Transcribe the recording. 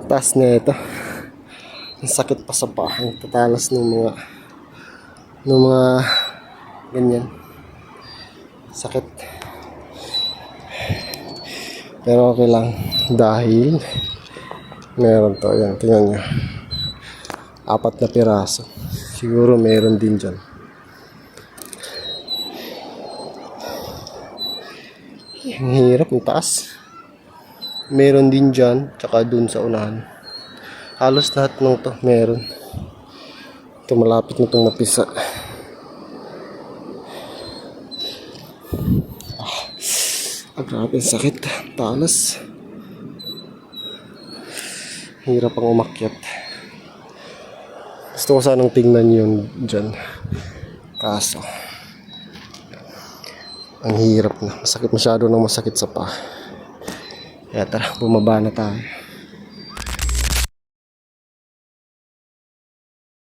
Taas na ito. Ang sakit pa sa paa. Ang tatalas ng mga ganyan. Sakit. Pero okay lang. Dahil meron to. Ayan, tingnan nyo. 4 na piraso. Siguro meron din dyan. Ang hirap, ang taas. Meron din dyan, tsaka dun sa unahan. Halos lahat ng to meron. Ito malapit na itong napisa. Grabe, sakit. Talas. Hirap ang umakyat. Gusto ko sanang tingnan yun dyan. Kaso ang hirap na. Masakit, masyado nang masakit sa paa. Kaya tara, bumaba na tayo.